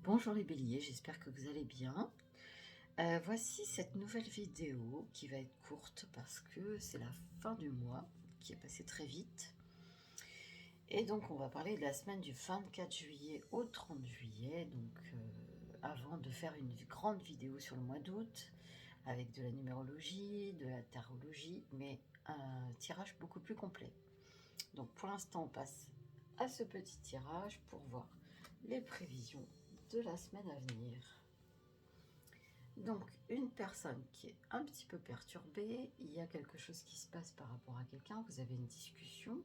Bonjour les béliers, j'espère que vous allez bien. Voici cette nouvelle vidéo qui va être courte parce que c'est la fin du mois qui est passé très vite. Et donc on va parler de la semaine du 24 juillet au 30 juillet. Donc avant de faire une grande vidéo sur le mois d'août avec de la numérologie, de la tarologie, mais un tirage beaucoup plus complet. Donc pour l'instant on passe à ce petit tirage pour voir les prévisions de la semaine à venir. Donc, une personne qui est un petit peu perturbée, il y a quelque chose qui se passe par rapport à quelqu'un, vous avez une discussion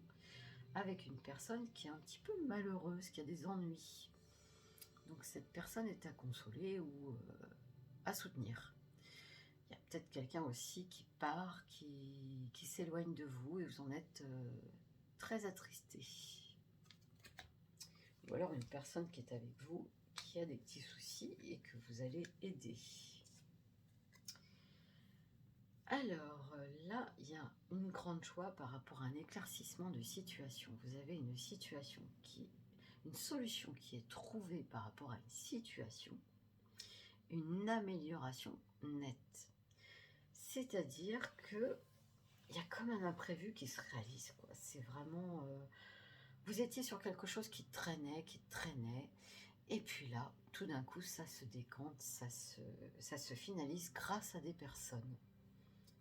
avec une personne qui est un petit peu malheureuse, qui a des ennuis. Donc, cette personne est à consoler ou à soutenir. Il y a peut-être quelqu'un aussi qui part, qui s'éloigne de vous et vous en êtes très attristé. Ou alors une personne qui est avec vous, qui a des petits soucis et que vous allez aider. Alors là, il y a une grande joie par rapport à un éclaircissement de situation. Vous avez une solution qui est trouvée par rapport à une situation, une amélioration nette. C'est-à-dire que il y a comme un imprévu qui se réalise, quoi. C'est vraiment, vous étiez sur quelque chose qui traînait, et puis là, tout d'un coup, ça se décante, ça se finalise grâce à des personnes.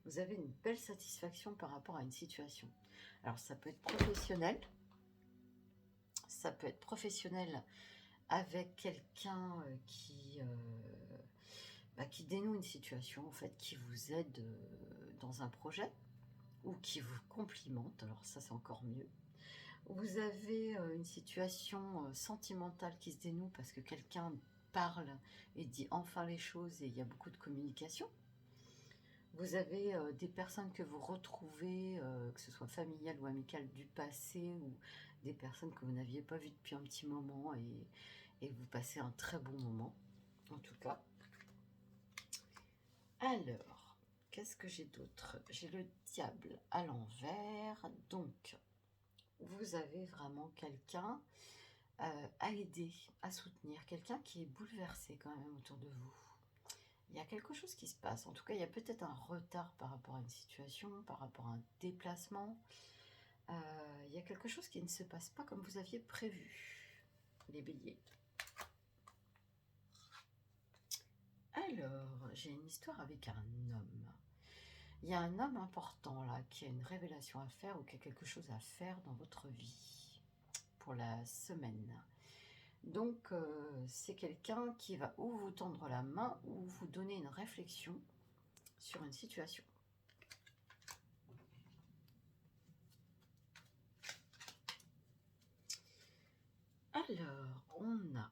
Vous avez une belle satisfaction par rapport à une situation. Alors ça peut être professionnel avec quelqu'un qui dénoue une situation, en fait, qui vous aide dans un projet ou qui vous complimente, alors ça c'est encore mieux. Vous avez une situation sentimentale qui se dénoue parce que quelqu'un parle et dit enfin les choses et il y a beaucoup de communication. Vous avez des personnes que vous retrouvez, que ce soit familiales ou amicales du passé, ou des personnes que vous n'aviez pas vues depuis un petit moment et vous passez un très bon moment, en tout cas. Alors, qu'est-ce que j'ai d'autre? J'ai le diable à l'envers, donc vous avez vraiment quelqu'un à aider, à soutenir, quelqu'un qui est bouleversé quand même autour de vous. Il y a quelque chose qui se passe. En tout cas, il y a peut-être un retard par rapport à une situation, par rapport à un déplacement. Il y a quelque chose qui ne se passe pas comme vous aviez prévu, les béliers. Alors, j'ai une histoire avec un homme. Il y a un homme important là qui a une révélation à faire ou qui a quelque chose à faire dans votre vie pour la semaine. Donc, c'est quelqu'un qui va ou vous tendre la main ou vous donner une réflexion sur une situation. Alors, on a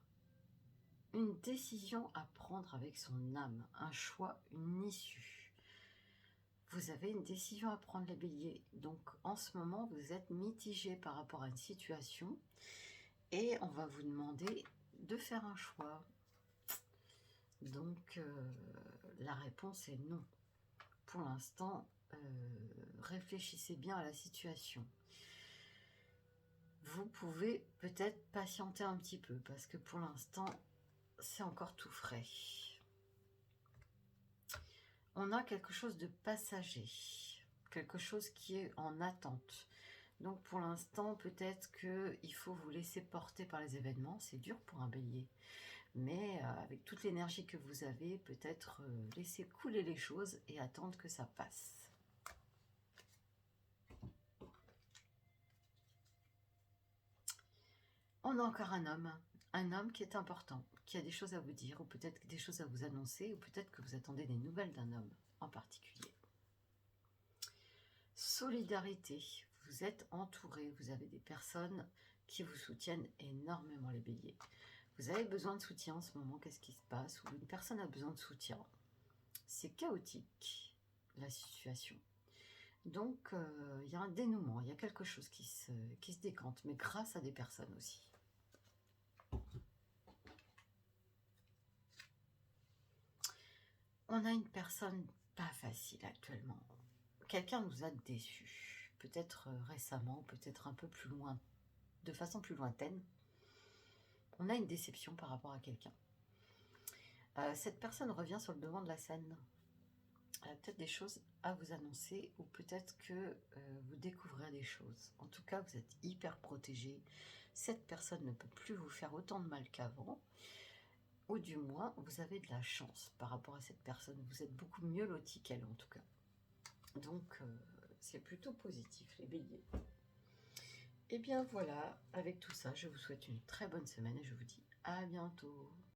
une décision à prendre avec son âme, un choix, une issue. Vous avez une décision à prendre, les béliers. Donc, en ce moment, vous êtes mitigé par rapport à une situation et on va vous demander de faire un choix. Donc, la réponse est non. Pour l'instant, réfléchissez bien à la situation. Vous pouvez peut-être patienter un petit peu parce que pour l'instant, c'est encore tout frais. On a quelque chose de passager, quelque chose qui est en attente. Donc pour l'instant, peut-être qu'il faut vous laisser porter par les événements. C'est dur pour un bélier. Mais avec toute l'énergie que vous avez, peut-être laisser couler les choses et attendre que ça passe. On a encore un homme qui est important, qui a des choses à vous dire, ou peut-être des choses à vous annoncer, ou peut-être que vous attendez des nouvelles d'un homme en particulier. Solidarité, vous êtes entouré, vous avez des personnes qui vous soutiennent énormément, les béliers. Vous avez besoin de soutien en ce moment, qu'est-ce qui se passe? Ou une personne a besoin de soutien. C'est chaotique, la situation. Donc, il y a un dénouement, il y a quelque chose qui se décante, mais grâce à des personnes aussi. On a une personne pas facile actuellement. Quelqu'un nous a déçus, peut-être récemment, peut-être un peu plus loin, de façon plus lointaine. On a une déception par rapport à quelqu'un. Cette personne revient sur le devant de la scène. Elle a peut-être des choses à vous annoncer ou peut-être que vous découvrez des choses. En tout cas, vous êtes hyper protégé. Cette personne ne peut plus vous faire autant de mal qu'avant. Ou du moins, vous avez de la chance par rapport à cette personne. Vous êtes beaucoup mieux loti qu'elle en tout cas. Donc, c'est plutôt positif, les béliers. Et bien voilà, avec tout ça, je vous souhaite une très bonne semaine et je vous dis à bientôt.